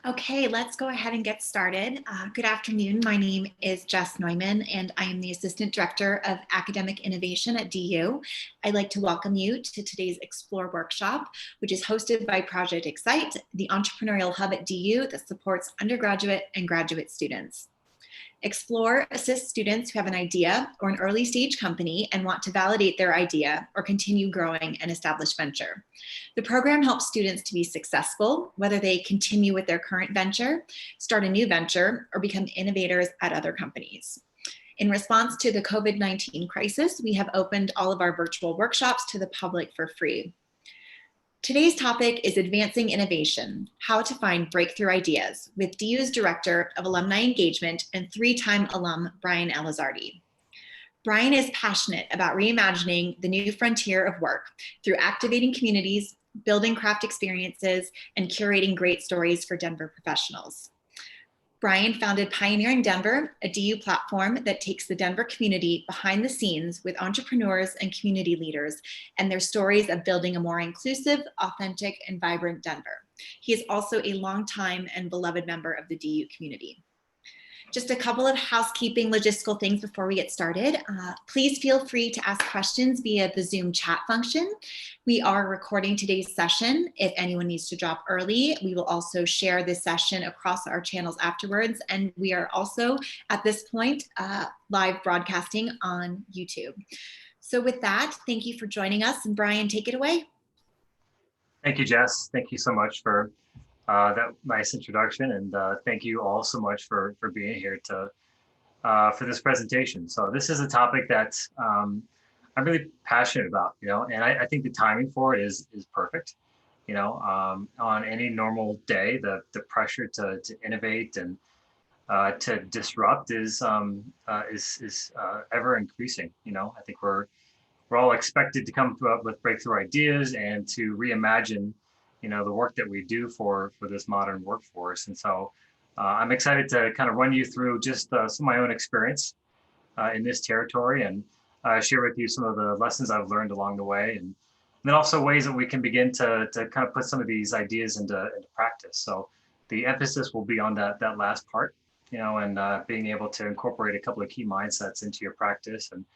Okay, let's go ahead and get started. Good afternoon. My name is Jess Neumann, and I am the Assistant Director of Academic Innovation at DU. I'd like to welcome you to today's Xplore workshop, which is hosted by Project Excite, the entrepreneurial hub at DU that supports undergraduate and graduate students. Xplore assists students who have an idea or an early stage company and want to validate their idea or continue growing an established venture. The program helps students to be successful, whether they continue with their current venture, start a new venture, or become innovators at other companies. In response to the COVID-19 crisis, we have opened all of our virtual workshops to the public for free. Today's topic is Advancing Innovation, How to Find Breakthrough Ideas, with DU's Director of Alumni Engagement and three-time alum, Brian Elizardi. Brian is passionate about reimagining the new frontier of work through activating communities, building craft experiences, and curating great stories for Denver professionals. Brian founded Pioneering Denver, a DU platform that takes the Denver community behind the scenes with entrepreneurs and community leaders and their stories of building a more inclusive, authentic, and vibrant Denver. He is also a longtime and beloved member of the DU community. Just a couple of housekeeping logistical things before we get started. Please feel free to ask questions via the Zoom chat function. We are recording today's session. If anyone needs to drop early, we will also share this session across our channels afterwards. And we are also, at this point, live broadcasting on YouTube. So with that, thank you for joining us. And Brian, take it away. Thank you, Jess. Thank you so much for that nice introduction, and thank you all so much for being here for this presentation. So this is a topic that I'm really passionate about, and I think the timing for it is perfect. On any normal day, the pressure to innovate and to disrupt is ever increasing. I think we're all expected to come up with breakthrough ideas and to reimagine the work that we do for this modern workforce. And so I'm excited to kind of run you through just some of my own experience in this territory and share with you some of the lessons I've learned along the way, and then also ways that we can begin to kind of put some of these ideas into practice. So the emphasis will be on that last part, and being able to incorporate a couple of key mindsets into your practice. And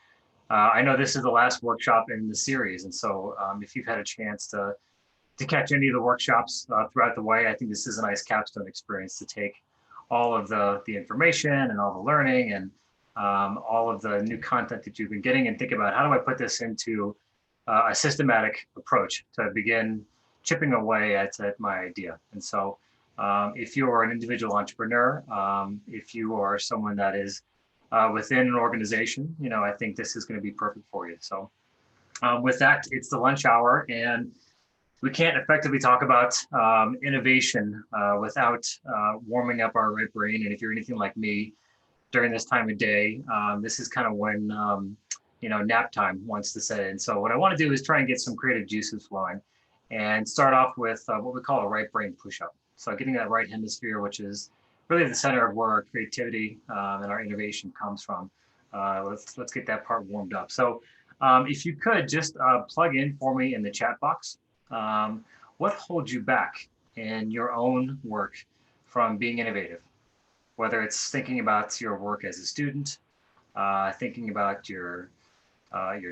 I know this is the last workshop in the series, and so if you've had a chance to catch any of the workshops throughout the way, I think this is a nice capstone experience to take all of the information and all the learning and all of the new content that you've been getting and think about, how do I put this into a systematic approach to begin chipping away at my idea. And so if you're an individual entrepreneur, if you are someone that is within an organization, I think this is going to be perfect for you. So with that, it's the lunch hour, and we can't effectively talk about innovation without warming up our right brain. And if you're anything like me, during this time of day, this is kind of when nap time wants to set in. So what I want to do is try and get some creative juices flowing, and start off with what we call a right brain push-up. So getting that right hemisphere, which is really the center of where our creativity and our innovation comes from. Let's get that part warmed up. So if you could just plug in for me in the chat box. What holds you back in your own work from being innovative? Whether it's thinking about your work as a student, thinking about your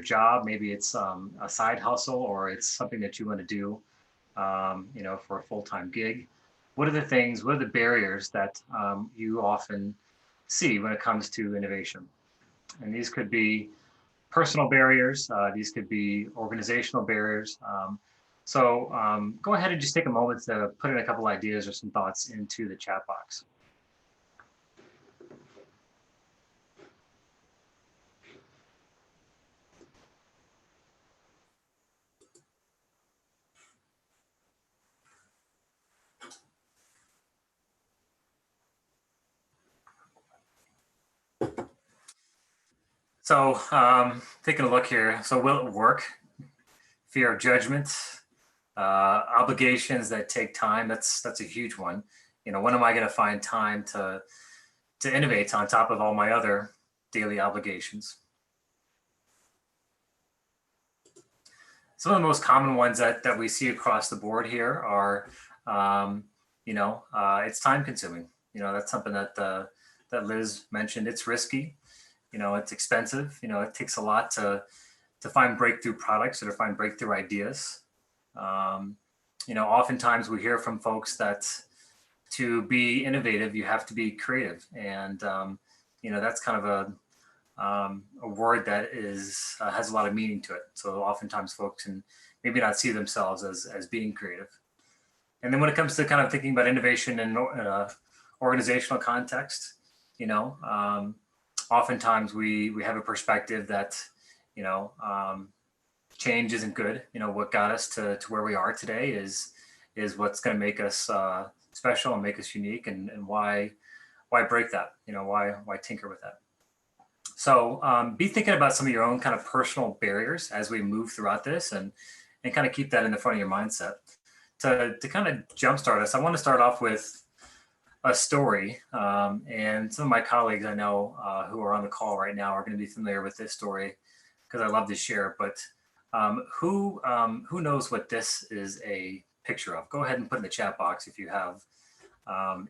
job, maybe it's a side hustle, or it's something that you want to do, for a full-time gig. What are the barriers that you often see when it comes to innovation? And these could be personal barriers, these could be organizational barriers. So go ahead and just take a moment to put in a couple ideas or some thoughts into the chat box. So taking a look here. So will it work? Fear of judgment, obligations that take time. That's a huge one. When am I going to find time to innovate on top of all my other daily obligations? Some of the most common ones that we see across the board here are it's time consuming. That's something that Liz mentioned. It's risky. It's expensive. It takes a lot to find breakthrough products or to find breakthrough ideas. Um, Oftentimes we hear from folks that to be innovative, you have to be creative, and that's kind of a word that is has a lot of meaning to it. So oftentimes folks can maybe not see themselves as being creative. And then when it comes to kind of thinking about innovation in an organizational context, you know, um, oftentimes we have a perspective that you know um, change isn't good. What got us to where we are today is what's going to make us special and make us unique, and why break that? Why tinker with that? So be thinking about some of your own kind of personal barriers as we move throughout this, and kind of keep that in the front of your mindset. To kind of jumpstart us, I want to start off with a story, and some of my colleagues I know who are on the call right now are going to be familiar with this story because I love to share. But who knows what this is a picture of? Go ahead and put in the chat box if you have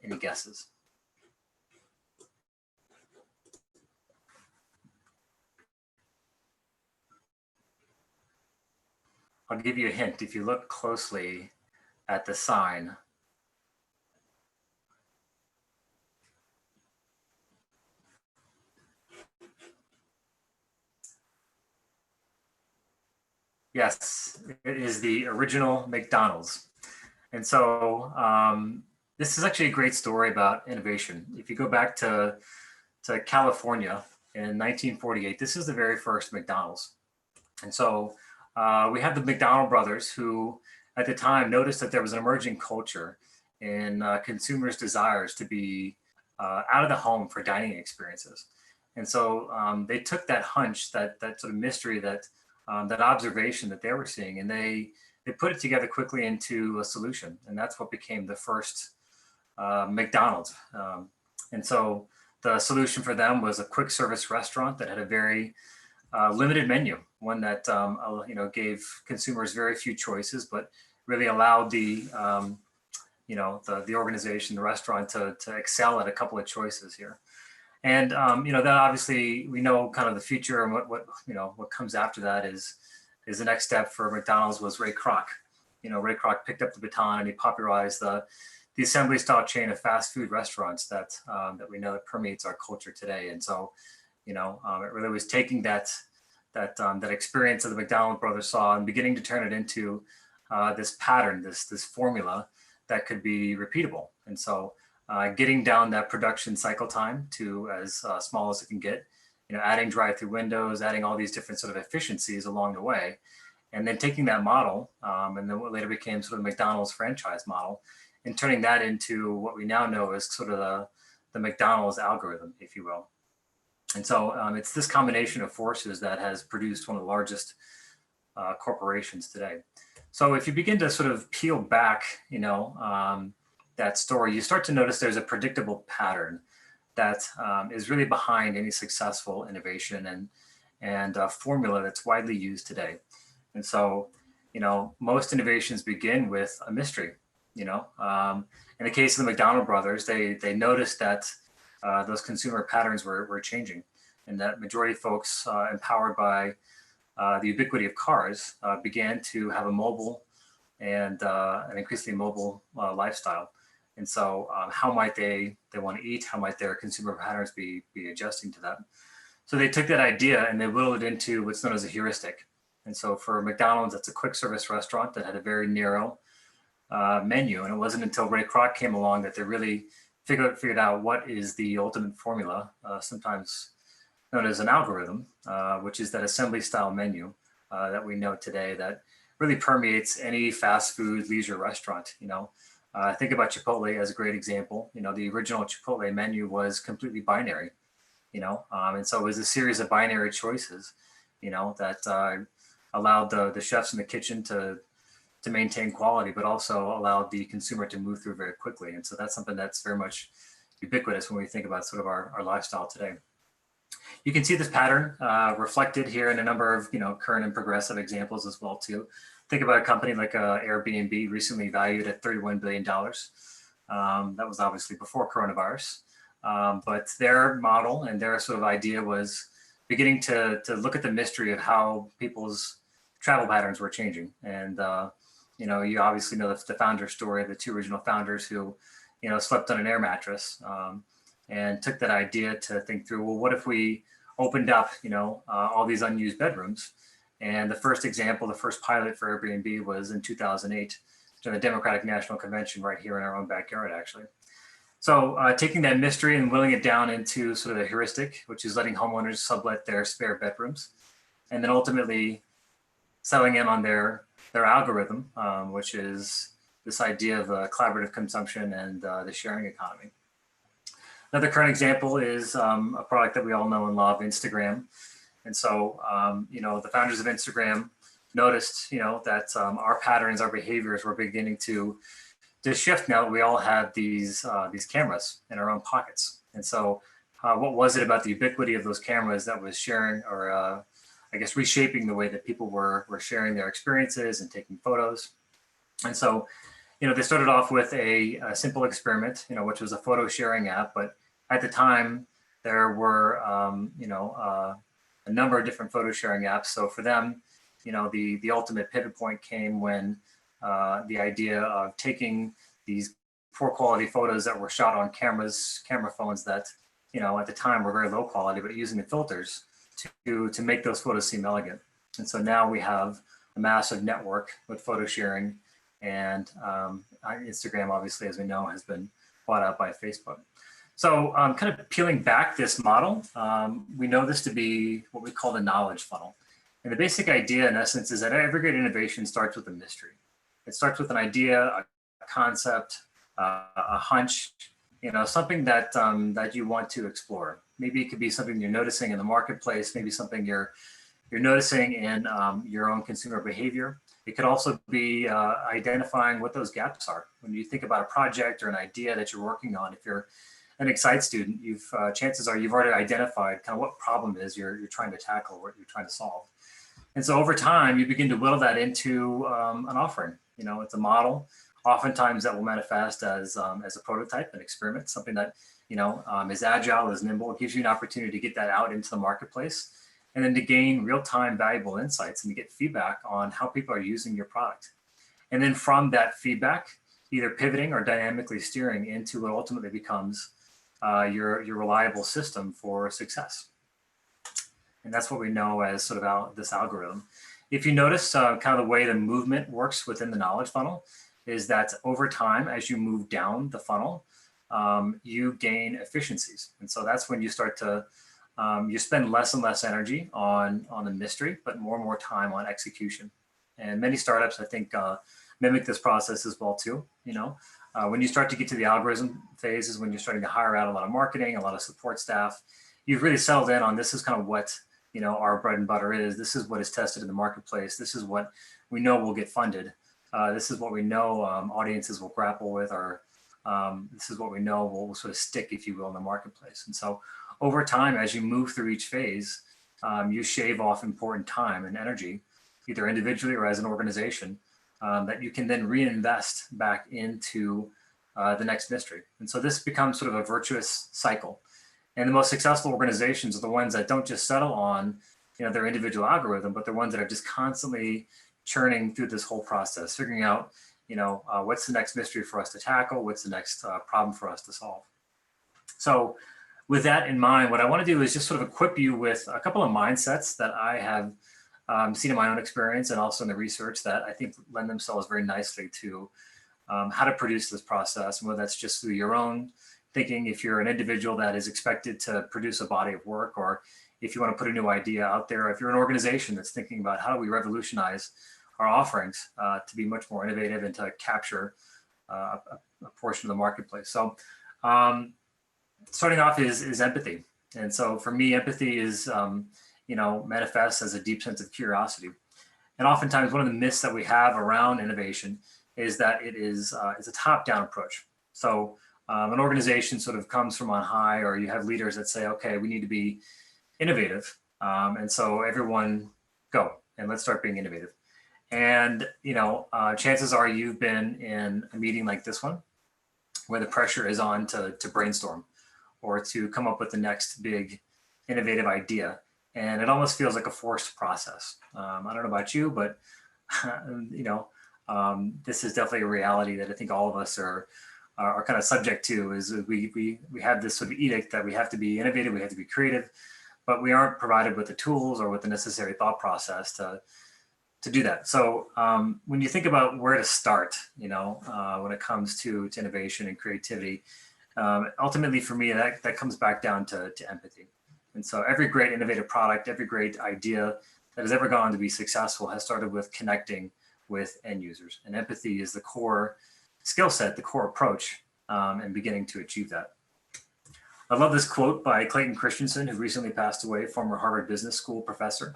any guesses. I'll give you a hint. If you look closely at the sign, yes, it is the original McDonald's. And so this is actually a great story about innovation. If you go back to California in 1948, this is the very first McDonald's. And so we have the McDonald brothers who at the time noticed that there was an emerging culture in consumers' desires to be out of the home for dining experiences. And so they took that hunch, that sort of mystery, that observation that they were seeing, and they put it together quickly into a solution. And that's what became the first McDonald's. And so the solution for them was a quick service restaurant that had a very limited menu, one that gave consumers very few choices, but really allowed the organization, the restaurant, to excel at a couple of choices here. And that obviously we know kind of the future, and what comes after that is the next step for McDonald's was Ray Kroc. Ray Kroc picked up the baton and he popularized the assembly style chain of fast food restaurants that we know that permeates our culture today. And so it really was taking that experience that the McDonald brothers saw and beginning to turn it into this pattern, this formula that could be repeatable. And so getting down that production cycle time to as small as it can get, adding drive-through windows, adding all these different sort of efficiencies along the way, and then taking that model and then what later became sort of the McDonald's franchise model and turning that into what we now know as sort of the McDonald's algorithm, if you will. And so it's this combination of forces that has produced one of the largest corporations today. So if you begin to sort of peel back, that story, you start to notice there's a predictable pattern that is really behind any successful innovation and a formula that's widely used today. And so, most innovations begin with a mystery. In the case of the McDonald brothers, they noticed that those consumer patterns were changing, and that majority of folks empowered by the ubiquity of cars began to have a mobile and an increasingly mobile lifestyle. And so how might they want to eat? How might their consumer patterns be adjusting to that? So they took that idea and they whittled it into what's known as a heuristic. And so for McDonald's, it's a quick service restaurant that had a very narrow menu. And it wasn't until Ray Kroc came along that they really figured out what is the ultimate formula, sometimes known as an algorithm, which is that assembly style menu that we know today that really permeates any fast food leisure restaurant. Think about Chipotle as a great example. The original Chipotle menu was completely binary, and so it was a series of binary choices, that allowed the chefs in the kitchen to maintain quality, but also allowed the consumer to move through very quickly. And so that's something that's very much ubiquitous when we think about sort of our lifestyle today. You can see this pattern reflected here in a number of current and progressive examples as well too. Think about a company like Airbnb, recently valued at $31 billion. That was obviously before coronavirus. But their model and their sort of idea was beginning to look at the mystery of how people's travel patterns were changing. And, you obviously know the founder story, the two original founders who, slept on an air mattress, and took that idea to think through, well, what if we opened up, all these unused bedrooms? And the first example, the first pilot for Airbnb was in 2008 during the Democratic National Convention right here in our own backyard, actually. So taking that mystery and willing it down into sort of a heuristic, which is letting homeowners sublet their spare bedrooms, and then ultimately selling in on their algorithm, which is this idea of collaborative consumption and the sharing economy. Another current example is a product that we all know and love, Instagram. And so, the founders of Instagram noticed, that our patterns, our behaviors were beginning to shift now that we all have these cameras in our own pockets. And so what was it about the ubiquity of those cameras that was sharing or reshaping the way that people were sharing their experiences and taking photos? And so, they started off with a simple experiment, which was a photo sharing app. But at the time, there were, a number of different photo sharing apps. So for them, the ultimate pivot point came when the idea of taking these poor quality photos that were shot on camera phones that, at the time were very low quality, but using the filters to make those photos seem elegant. And so now we have a massive network with photo sharing, and Instagram, obviously, as we know, has been bought out by Facebook. So kind of peeling back this model, we know this to be what we call the knowledge funnel. And the basic idea, in essence, is that every great innovation starts with a mystery. It starts with an idea, a concept, a hunch, something that that you want to explore. Maybe it could be something you're noticing in the marketplace, maybe something you're noticing in your own consumer behavior. It could also be identifying what those gaps are. When you think about a project or an idea that you're working on, if you're an Excite student, chances are you've already identified kind of what problem it is you're trying to tackle, what you're trying to solve. And so over time, you begin to whittle that into an offering. It's a model. Oftentimes that will manifest as a prototype, an experiment, something that is agile, is nimble. It gives you an opportunity to get that out into the marketplace, and then to gain real-time valuable insights and to get feedback on how people are using your product. And then from that feedback, either pivoting or dynamically steering into what ultimately becomes your reliable system for success. And that's what we know as sort of this algorithm. If you notice kind of the way the movement works within the knowledge funnel is that over time, as you move down the funnel, you gain efficiencies. And so that's when you start to, you spend less and less energy on the mystery, but more and more time on execution. And many startups, I think, mimic this process as well too. When you start to get to the algorithm phase is when you're starting to hire out a lot of marketing, a lot of support staff. You've really settled in on this is kind of what our bread and butter is. This is what is tested in the marketplace. This is what we know will get funded. This is what we know audiences will grapple with, or this is what we know will sort of stick, if you will, in the marketplace. And so over time, as you move through each phase, you shave off important time and energy, either individually or as an organization, that you can then reinvest back into the next mystery. And so this becomes sort of a virtuous cycle. And the most successful organizations are the ones that don't just settle on their individual algorithm, but they're ones that are just constantly churning through this whole process, figuring out what's the next mystery for us to tackle, what's the next problem for us to solve. So with that in mind, what I want to do is just sort of equip you with a couple of mindsets that I have seen in my own experience and also in the research that I think lend themselves very nicely to how to produce this process, and whether that's just through your own thinking, if you're an individual that is expected to produce a body of work, or if you want to put a new idea out there, if you're an organization that's thinking about how do we revolutionize our offerings to be much more innovative and to capture a portion of the marketplace. So starting off is empathy. And so for me, empathy is, manifests as a deep sense of curiosity. And oftentimes one of the myths that we have around innovation is that it's a top-down approach. So an organization sort of comes from on high, or you have leaders that say, okay, we need to be innovative. And so everyone go and let's start being innovative. And, chances are you've been in a meeting like this one, where the pressure is on to brainstorm or to come up with the next big innovative idea. And it almost feels like a forced process. I don't know about you, but you know, this is definitely a reality that I think all of us are kind of subject to. Is we have this sort of edict that we have to be innovative, we have to be creative, but we aren't provided with the tools or with the necessary thought process to do that. So when you think about where to start, you know, when it comes to innovation and creativity, ultimately for me, that comes back down to empathy. And so every great innovative product, every great idea that has ever gone on to be successful has started with connecting with end users. And empathy is the core skill set, the core approach, and beginning to achieve that. I love this quote by Clayton Christensen, who recently passed away, former Harvard Business School professor.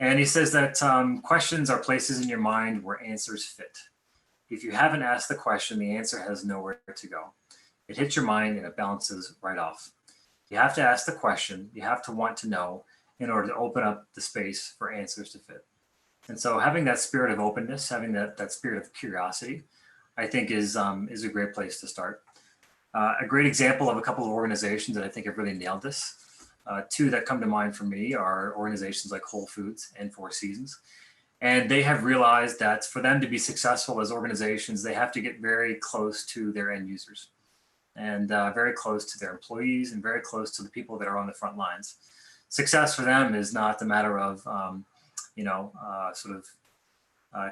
And he says that questions are places in your mind where answers fit. If you haven't asked the question, the answer has nowhere to go. It hits your mind and it bounces right off. You have to ask the question, you have to want to know in order to open up the space for answers to fit. And so having that spirit of openness, having that spirit of curiosity, I think is a great place to start. A great example of a couple of organizations that I think have really nailed this. Two that come to mind for me are organizations like Whole Foods and Four Seasons. And they have realized that for them to be successful as organizations, they have to get very close to their end users and very close to their employees and very close to the people that are on the front lines. Success for them is not a matter of,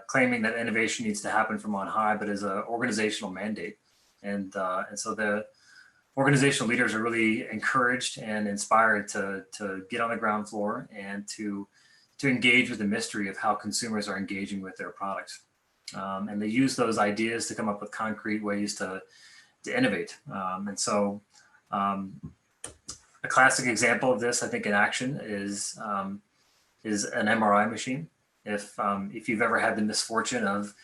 claiming that innovation needs to happen from on high, but as an organizational mandate. And so the organizational leaders are really encouraged and inspired to get on the ground floor and to engage with the mystery of how consumers are engaging with their products. And they use those ideas to come up with concrete ways to innovate. A classic example of this, I think, in action is an MRI machine. If you've ever had the misfortune of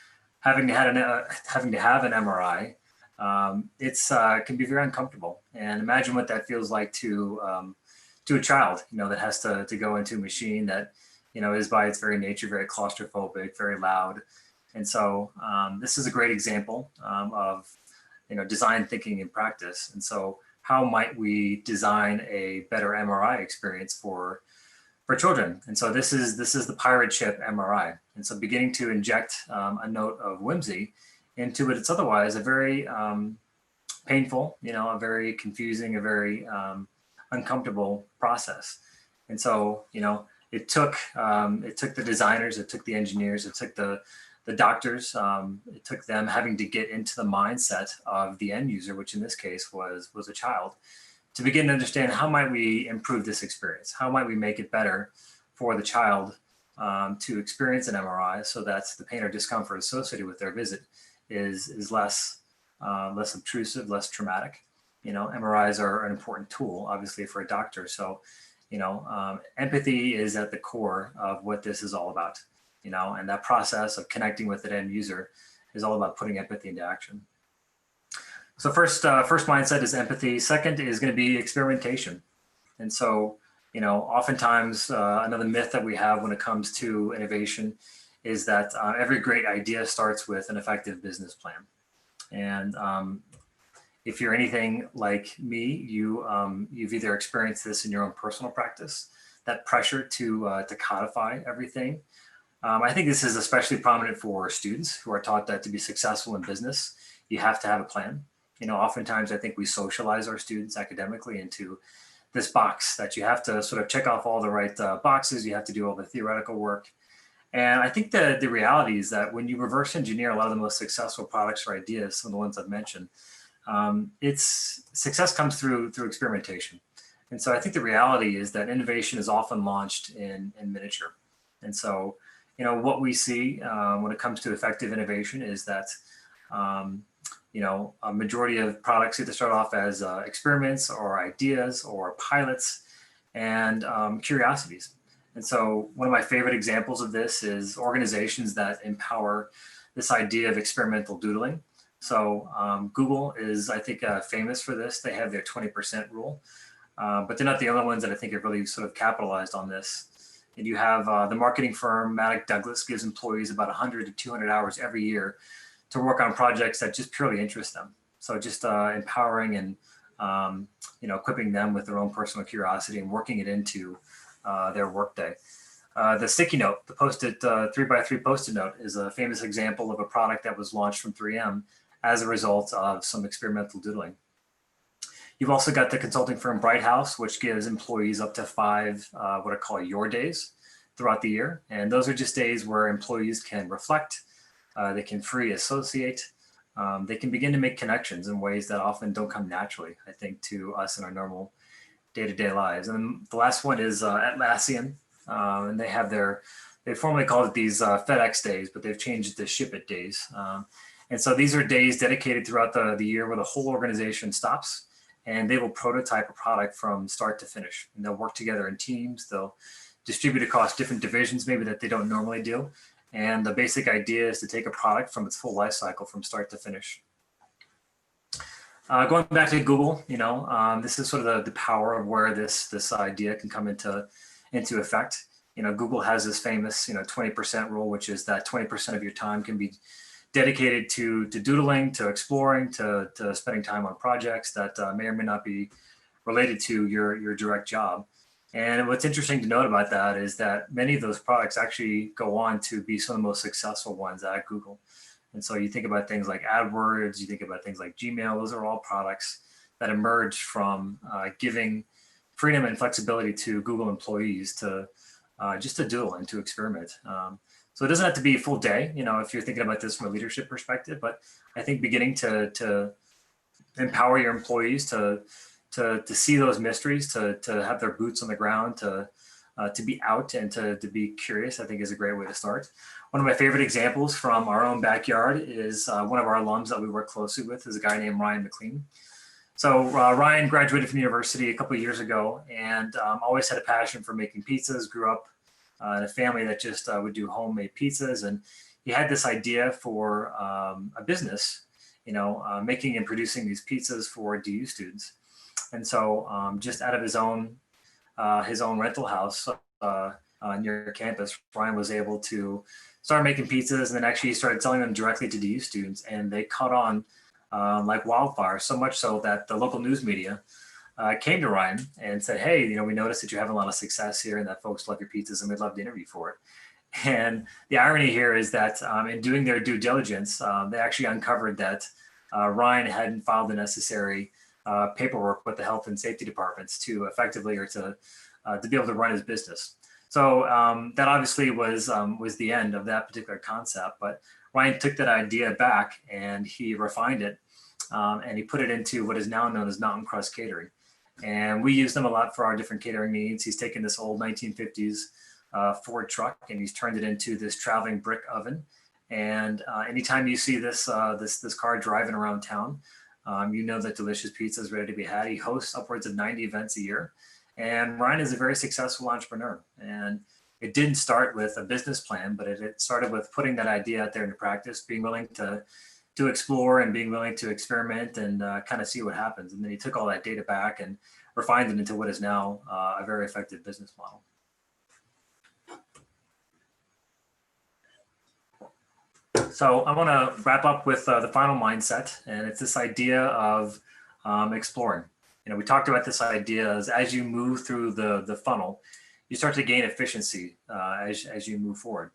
having to have an MRI, it's can be very uncomfortable. And imagine what that feels like to a child, you know, that has to go into a machine that, you know, is by its very nature very claustrophobic, very loud. And so this is a great example of, you know, design thinking in practice. And so how might we design a better MRI experience for children? And so this is the pirate ship MRI. And so beginning to inject a note of whimsy into it, it's otherwise a very painful, you know, a very confusing, a very uncomfortable process. And so, you know, it took the designers, it took the engineers, it took the doctors, it took them having to get into the mindset of the end user, which in this case was a child, to begin to understand how might we improve this experience? How might we make it better for the child to experience an MRI so that the pain or discomfort associated with their visit is less obtrusive, less traumatic. You know, MRIs are an important tool, obviously, for a doctor. So, you know, empathy is at the core of what this is all about. You know, and that process of connecting with the end user is all about putting empathy into action. So first mindset is empathy. Second is going to be experimentation. And so, you know, oftentimes another myth that we have when it comes to innovation is that every great idea starts with an effective business plan. And if you're anything like me, you've either experienced this in your own personal practice, that pressure to codify everything. I think this is especially prominent for students who are taught that to be successful in business, you have to have a plan. You know, oftentimes I think we socialize our students academically into this box that you have to sort of check off all the right boxes. You have to do all the theoretical work. And I think that the reality is that when you reverse engineer a lot of the most successful products or ideas, some of the ones I've mentioned, it's success comes through experimentation. And so I think the reality is that innovation is often launched in miniature. And so, you know, what we see when it comes to effective innovation is that, you know, a majority of products either start off as experiments or ideas or pilots and curiosities. And so one of my favorite examples of this is organizations that empower this idea of experimental doodling. So Google is, I think, famous for this. They have their 20% rule, but they're not the only ones that I think have really sort of capitalized on this. And you have the marketing firm Maddox Douglas gives employees about 100 to 200 hours every year to work on projects that just purely interest them. So just empowering and equipping them with their own personal curiosity and working it into their workday. The sticky note, the post-it 3x3 post-it note, is a famous example of a product that was launched from 3M as a result of some experimental doodling. You've also got the consulting firm Bright House, which gives employees up to 5 what I call your days throughout the year. And those are just days where employees can reflect, they can free associate, they can begin to make connections in ways that often don't come naturally, I think, to us in our normal day-to-day lives. And the last one is Atlassian, and they formerly called it these FedEx days, but they've changed it to Ship It days. And so these are days dedicated throughout the year where the whole organization stops and they will prototype a product from start to finish. And they'll work together in teams. They'll distribute across different divisions, maybe that they don't normally do. And the basic idea is to take a product from its full life cycle from start to finish. Going back to Google, this is sort of the power of where this idea can come into effect. Google has this famous 20% rule, which is that 20% of your time can be dedicated to doodling, to exploring, to spending time on projects that may or may not be related to your direct job. And what's interesting to note about that is that many of those products actually go on to be some of the most successful ones at Google. And so you think about things like AdWords, you think about things like Gmail, those are all products that emerge from giving freedom and flexibility to Google employees to just to doodle and to experiment. So it doesn't have to be a full day, if you're thinking about this from a leadership perspective, but I think beginning to empower your employees to see those mysteries, to have their boots on the ground, to be out and to be curious, I think is a great way to start. One of my favorite examples from our own backyard is one of our alums that we work closely with is a guy named Ryan McLean. So Ryan graduated from university a couple of years ago and always had a passion for making pizzas, grew up in a family that just would do homemade pizzas. And he had this idea for a business, making and producing these pizzas for DU students. And so just out of his own rental house near campus, Ryan was able to start making pizzas and then actually started selling them directly to DU students. And they caught on like wildfire, so much so that the local news media came to Ryan and said, hey, we noticed that you're having a lot of success here and that folks love your pizzas and we'd love to interview for it. And the irony here is that in doing their due diligence, they actually uncovered that Ryan hadn't filed the necessary paperwork with the health and safety departments to effectively or to be able to run his business. So that obviously was the end of that particular concept. But Ryan took that idea back and he refined it and he put it into what is now known as Mountain Crust Catering. And we use them a lot for our different catering needs. He's taken this old 1950s Ford truck and he's turned it into this traveling brick oven. And anytime you see this car driving around town, that delicious pizza is ready to be had. He hosts upwards of 90 events a year. And Ryan is a very successful entrepreneur. And it didn't start with a business plan, but it started with putting that idea out there into practice, being willing to explore and being willing to experiment and kind of see what happens. And then he took all that data back and refined it into what is now a very effective business model. So I want to wrap up with the final mindset, and it's this idea of exploring. We talked about this idea as you move through the funnel, you start to gain efficiency as you move forward.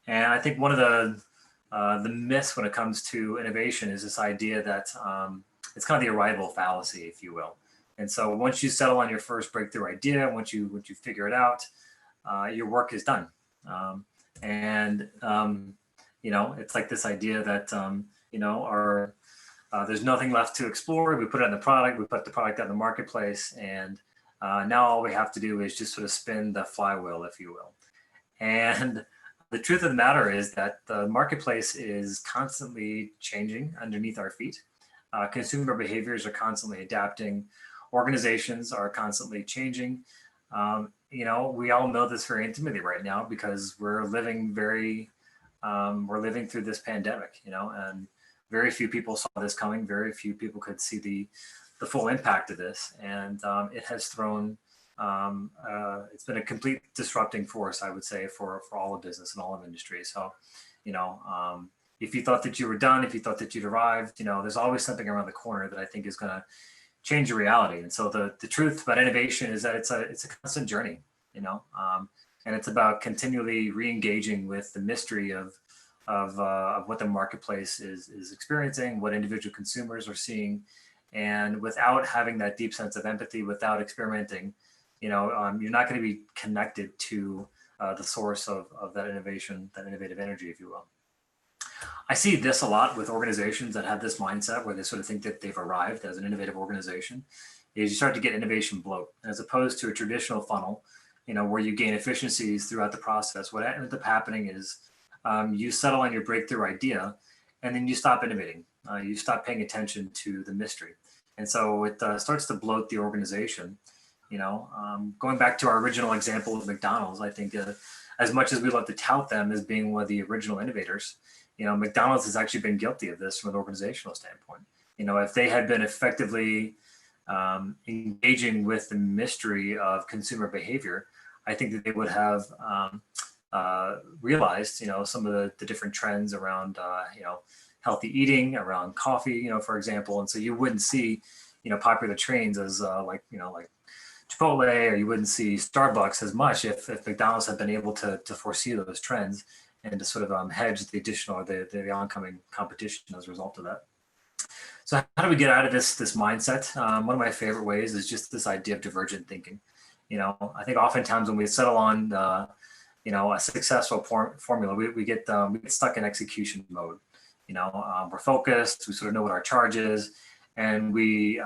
And I think one of the myths when it comes to innovation is this idea that it's kind of the arrival fallacy, if you will. And so once you settle on your first breakthrough idea, once you figure it out, your work is done. It's like this idea that there's nothing left to explore. We put it in the product, we put the product out in the marketplace, and now all we have to do is just sort of spin the flywheel, if you will. And the truth of the matter is that the marketplace is constantly changing underneath our feet. Consumer behaviors are constantly adapting. Organizations are constantly changing. We all know this very intimately right now because we're living through this pandemic, and very few people saw this coming. Very few people could see the full impact of this. And it has thrown, it's been a complete disrupting force, I would say, for all of business and all of industry. So, If you thought that you were done, if you thought that you'd arrived, there's always something around the corner that I think is going to change your reality. And so the truth about innovation is that it's a constant journey, and it's about continually re-engaging with the mystery of what the marketplace is experiencing, what individual consumers are seeing, and without having that deep sense of empathy, without experimenting, you're not going to be connected to the source of that innovation, that innovative energy, if you will. I see this a lot with organizations that have this mindset where they sort of think that they've arrived as an innovative organization. Is you start to get innovation bloat, as opposed to a traditional funnel, where you gain efficiencies throughout the process. What ends up happening is you settle on your breakthrough idea, and then you stop innovating. You stop paying attention to the mystery, and so it starts to bloat the organization. Going back to our original example of McDonald's, I think as much as we love to tout them as being one of the original innovators, McDonald's has actually been guilty of this from an organizational standpoint. If they had been effectively engaging with the mystery of consumer behavior, I think that they would have realized, some of the different trends around, healthy eating, around coffee, for example. And so you wouldn't see, popular chains as like Chipotle, or you wouldn't see Starbucks as much if McDonald's had been able to foresee those trends and to sort of hedge the additional or the oncoming competition as a result of that. So how do we get out of this mindset? One of my favorite ways is just this idea of divergent thinking. I think oftentimes when we settle on a successful formula, we get stuck in execution mode. We're focused, we sort of know what our charge is, and we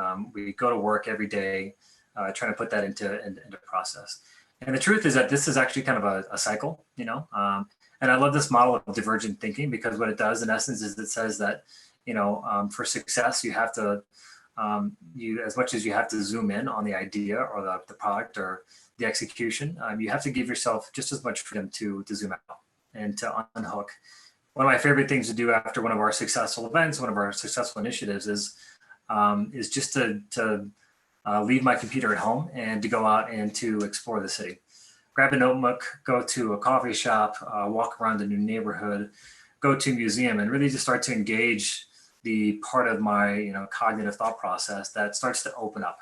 go to work every day trying to put that into process. And the truth is that this is actually kind of a cycle, and I love this model of divergent thinking, because what it does in essence is it says that, for success, you have to, as much as you have to zoom in on the idea or the product or the execution, you have to give yourself just as much freedom to zoom out and to unhook. One of my favorite things to do after one of our successful events, one of our successful initiatives is just to leave my computer at home and to go out and to explore the city. Grab a notebook, go to a coffee shop, walk around a new neighborhood, go to a museum, and really just start to engage the part of my cognitive thought process that starts to open up,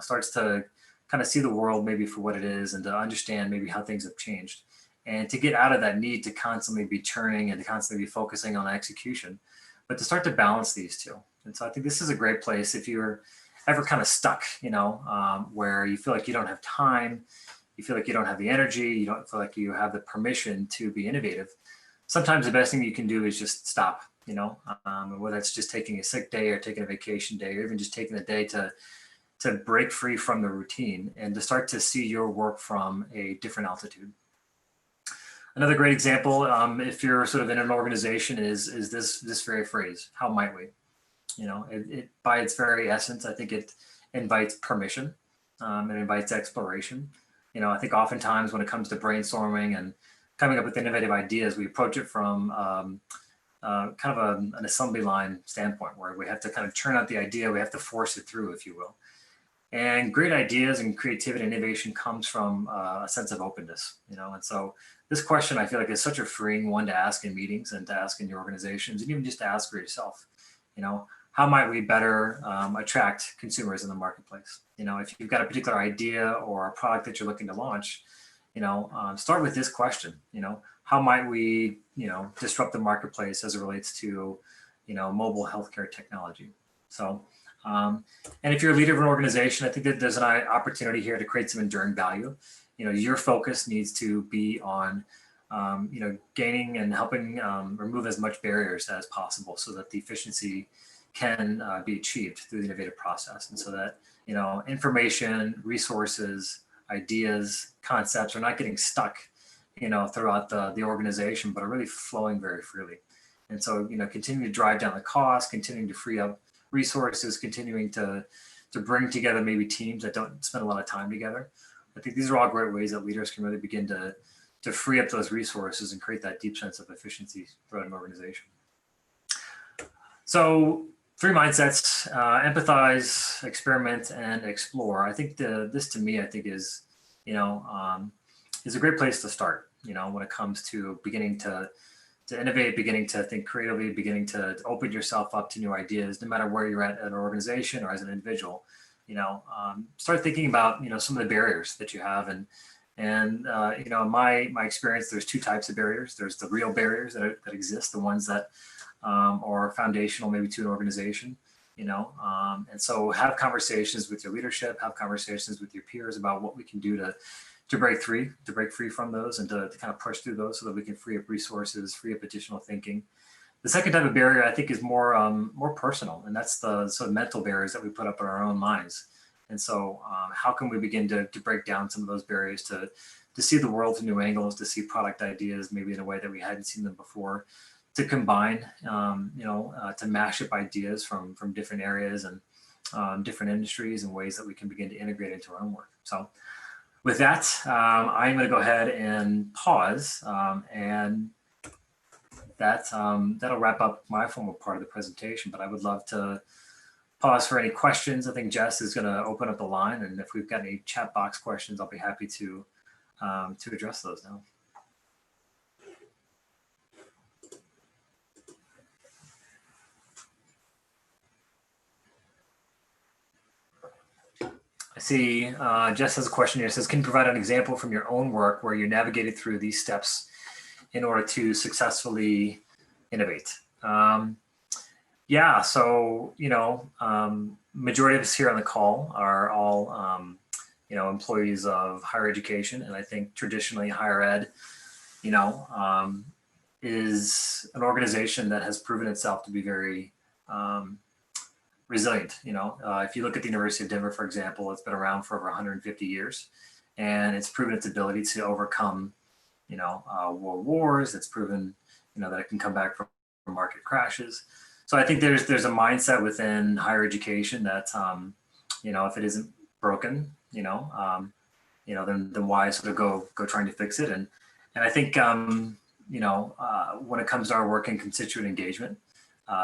starts to kind of see the world maybe for what it is, and to understand maybe how things have changed, and to get out of that need to constantly be churning and to constantly be focusing on execution, but to start to balance these two. And so I think this is a great place if you're ever kind of stuck, where you feel like you don't have time, you feel like you don't have the energy, you don't feel like you have the permission to be innovative. Sometimes the best thing you can do is just stop, whether it's just taking a sick day or taking a vacation day, or even just taking a day to break free from the routine and to start to see your work from a different altitude. Another great example, if you're sort of in an organization, is this very phrase, how might we? It by its very essence, I think it invites permission, it invites exploration. I think oftentimes when it comes to brainstorming and coming up with innovative ideas, we approach it from kind of an assembly line standpoint, where we have to kind of churn out the idea, we have to force it through, if you will. And great ideas and creativity and innovation comes from a sense of openness, and so this question, I feel like, is such a freeing one to ask in meetings and to ask in your organizations, and even just to ask for yourself, how might we better attract consumers in the marketplace? If you've got a particular idea or a product that you're looking to launch, start with this question, how might we, disrupt the marketplace as it relates to, mobile healthcare technology? So, and if you're a leader of an organization, I think that there's an opportunity here to create some enduring value. Your focus needs to be on, gaining and helping remove as much barriers as possible, so that the efficiency can be achieved through the innovative process, and so that information, resources, ideas, concepts are not getting stuck throughout the organization, but are really flowing very freely. And so continuing to drive down the cost, continuing to free up resources, continuing to bring together maybe teams that don't spend a lot of time together. I think these are all great ways that leaders can really begin to free up those resources and create that deep sense of efficiency throughout an organization. So 3 mindsets: empathize, experiment, and explore. I think this to me, I think is a great place to start, when it comes to beginning to to innovate, beginning to think creatively, beginning to open yourself up to new ideas, no matter where you're at an organization or as an individual. Start thinking about some of the barriers that you have, and my experience, there's two types of barriers. There's the real barriers that exist, the ones that are foundational maybe to an organization. And so have conversations with your leadership, have conversations with your peers about what we can do to break free from those, and to kind of push through those so that we can free up resources, free up additional thinking. The second type of barrier, I think, is more personal, and that's the sort of mental barriers that we put up in our own minds. And so how can we begin to break down some of those barriers to see the world through new angles, to see product ideas maybe in a way that we hadn't seen them before, to combine, to mash up ideas from different areas and different industries and ways that we can begin to integrate into our own work. So with that, I'm going to go ahead and pause, and that'll wrap up my formal part of the presentation, but I would love to pause for any questions. I think Jess is going to open up the line, and if we've got any chat box questions, I'll be happy to address those now. I see Jess has a question here. It says, can you provide an example from your own work where you navigated through these steps in order to successfully innovate? Yeah, so, majority of us here on the call are all, employees of higher education. And I think traditionally higher ed, is an organization that has proven itself to be very resilient. If you look at the University of Denver, for example, it's been around for over 150 years, and it's proven its ability to overcome, world wars. It's proven, that it can come back from market crashes. So I think there's a mindset within higher education that, if it isn't broken, then why sort of go trying to fix it. And I think, when it comes to our work in constituent engagement,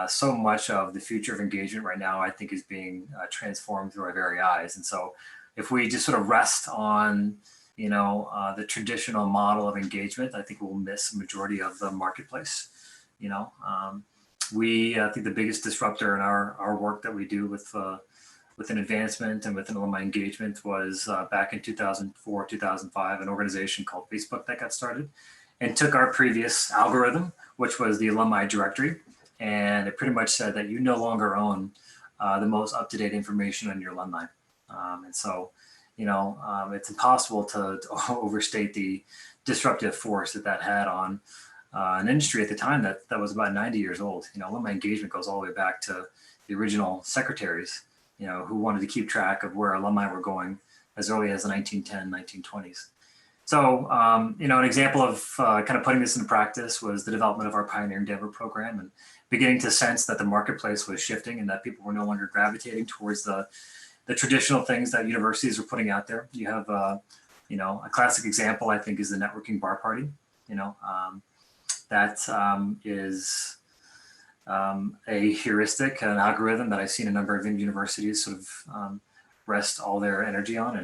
so much of the future of engagement right now, I think, is being transformed through our very eyes. And so if we just sort of rest on, the traditional model of engagement, I think we'll miss a majority of the marketplace. I think the biggest disruptor in our work that we do with an advancement and with an alumni engagement was back in 2004, 2005, an organization called Facebook that got started and took our previous algorithm, which was the alumni directory. And it pretty much said that you no longer own the most up-to-date information on your alumni. And so, it's impossible to overstate the disruptive force that had on an industry at the time that was about 90 years old. Alumni engagement goes all the way back to the original secretaries, who wanted to keep track of where alumni were going as early as the 1910, 1920s. So, an example of kind of putting this into practice was the development of our Pioneering Denver program, and beginning to sense that the marketplace was shifting and that people were no longer gravitating towards the traditional things that universities were putting out there. You have, a classic example, I think, is the networking bar party. That is a heuristic, an algorithm that I've seen a number of universities sort of rest all their energy on.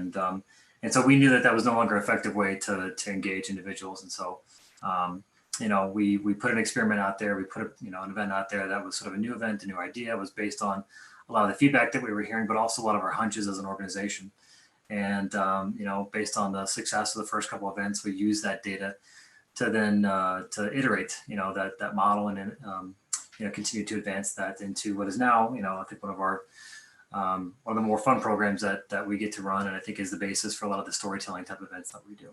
And so we knew that was no longer an effective way to engage individuals. And so, we put an experiment out there. We put an event out there that was sort of a new event, a new idea. It was based on a lot of the feedback that we were hearing, but also a lot of our hunches as an organization. And, based on the success of the first couple of events, we used that data to then to iterate, that model, and continue to advance that into what is now, I think one of the more fun programs that we get to run, and I think is the basis for a lot of the storytelling type events that we do.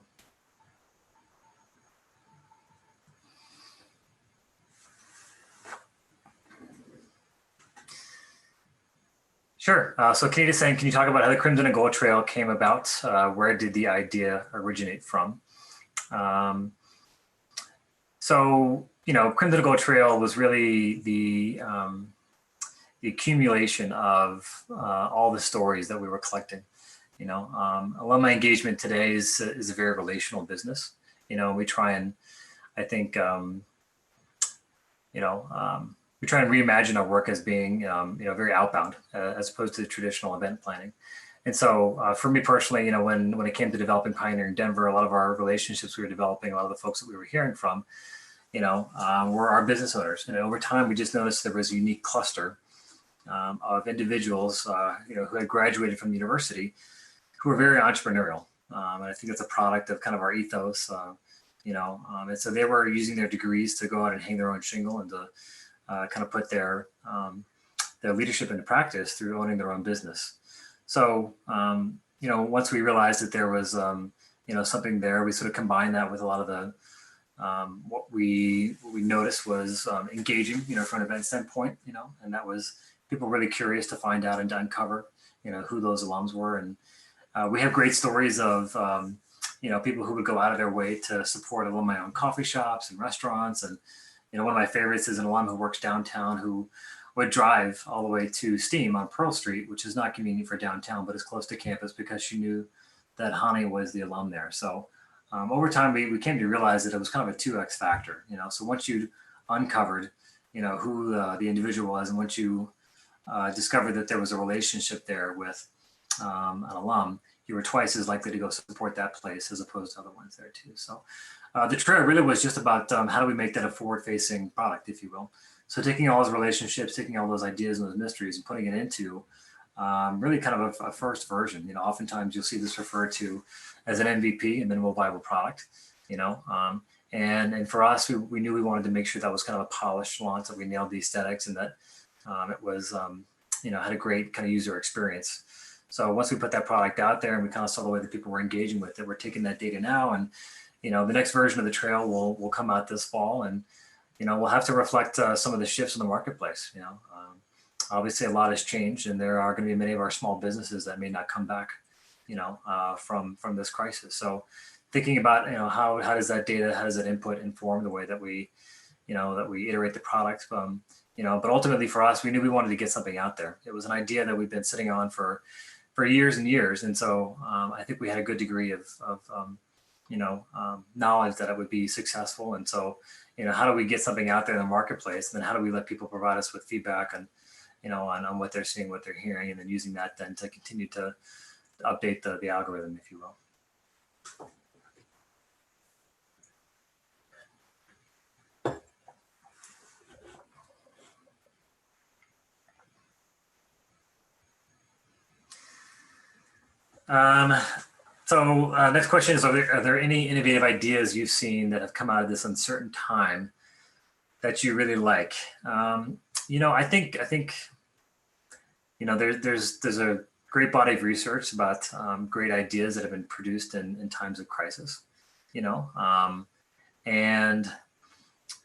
Sure. So Kate is saying, can you talk about how the Crimson and Gold Trail came about? Where did the idea originate from? So, Crimson and Gold Trail was really the accumulation of all the stories that we were collecting. Alumni engagement today is a very relational business. We try and, I think, we try and reimagine our work as being, very outbound as opposed to traditional event planning. And so for me personally, when it came to developing Pioneering Denver, a lot of our relationships we were developing, a lot of the folks that we were hearing from, were our business owners. And over time, we just noticed there was a unique cluster of individuals, who had graduated from university who were very entrepreneurial. And I think that's a product of kind of our ethos, and so they were using their degrees to go out and hang their own shingle and to kind of put their leadership into practice through owning their own business. So, once we realized that there was, something there, we sort of combined that with a lot of the, what we noticed was engaging, from an event standpoint, and that was people really curious to find out and to uncover, who those alums were. And we have great stories of, people who would go out of their way to support alumni-owned coffee shops and restaurants. And, one of my favorites is an alum who works downtown who would drive all the way to Steam on Pearl Street, which is not convenient for downtown, but is close to campus because she knew that Hani was the alum there. So over time, we came to realize that it was kind of a 2X factor, So once you uncovered, who the individual was, and once you discovered that there was a relationship there with an alum, you were twice as likely to go support that place as opposed to other ones there too. So the trail really was just about how do we make that a forward-facing product, if you will. So taking all those relationships, taking all those ideas and those mysteries and putting it into really kind of a first version. Oftentimes you'll see this referred to as an MVP, a minimal viable product, and for us, we knew we wanted to make sure that was kind of a polished launch, that we nailed the aesthetics and that it was, had a great kind of user experience. So once we put that product out there and we kind of saw the way that people were engaging with it, we're taking that data now, and the next version of the trail will come out this fall, and we'll have to reflect some of the shifts in the marketplace. Obviously a lot has changed, and there are going to be many of our small businesses that may not come back, from this crisis. So thinking about how does that data, how does that input inform the way that we iterate the product. But ultimately for us, we knew we wanted to get something out there. It was an idea that we've been sitting on for years and years. And so I think we had a good degree of knowledge that it would be successful. And so, how do we get something out there in the marketplace? And then how do we let people provide us with feedback on what they're seeing, what they're hearing, and then using that then to continue to update the algorithm, if you will. Next question is, are there any innovative ideas you've seen that have come out of this uncertain time that you really like? I think there's a great body of research about great ideas that have been produced in times of crisis,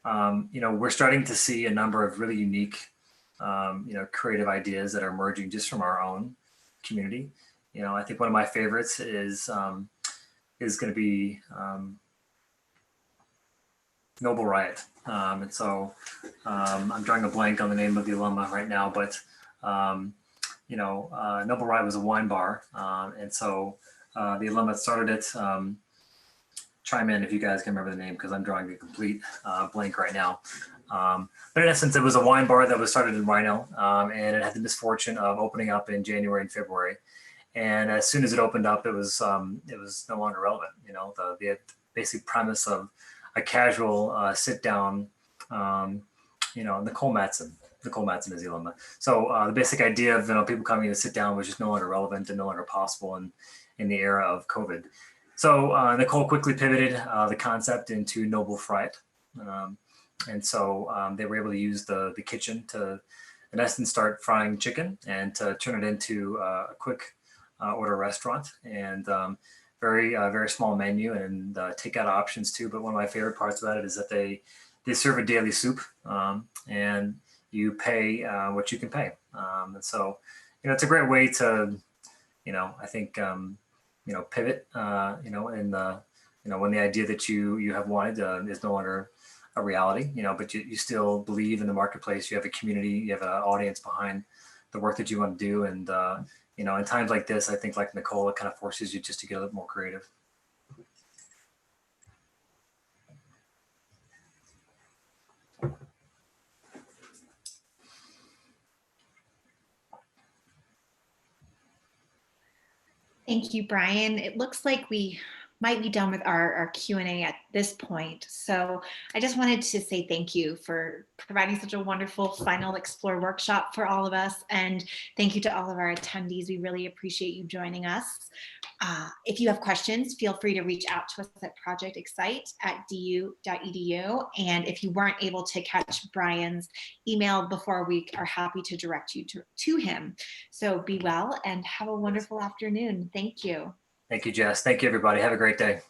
we're starting to see a number of really unique, creative ideas that are emerging just from our own community. I think one of my favorites is going to be Noble Riot. I'm drawing a blank on the name of the alumni right now, but Noble Riot was a wine bar, and so the alum that started it, chime in if you guys can remember the name, because I'm drawing a complete blank right now. But in essence, it was a wine bar that was started in Rhino, and it had the misfortune of opening up in January and February. And as soon as it opened up, it was no longer relevant. The basic premise of a casual sit down, Nicole Mattson is the alumna. So the basic idea of people coming to sit down was just no longer relevant and no longer possible in the era of COVID. So Nicole quickly pivoted the concept into Noble Fright. And so they were able to use the kitchen to, in essence, start frying chicken and to turn it into a quick order restaurant, and very small menu and takeout options too. But one of my favorite parts about it is that they serve a daily soup, and you pay what you can pay. And so, it's a great way to, I think, pivot, when the idea that you have wanted is no longer a reality, but you still believe in the marketplace. You have a community, you have an audience behind the work that you want to do. And, in times like this, I think like Nicole, it kind of forces you just to get a little more creative. Thank you, Brian. It looks like we might be done with our Q&A at this point. So I just wanted to say thank you for providing such a wonderful final Explore workshop for all of us. And thank you to all of our attendees. We really appreciate you joining us. If you have questions, feel free to reach out to us at projectexcite@du.edu. And if you weren't able to catch Brian's email before, we are happy to direct you to him. So be well and have a wonderful afternoon. Thank you. Thank you, Jess. Thank you, everybody. Have a great day.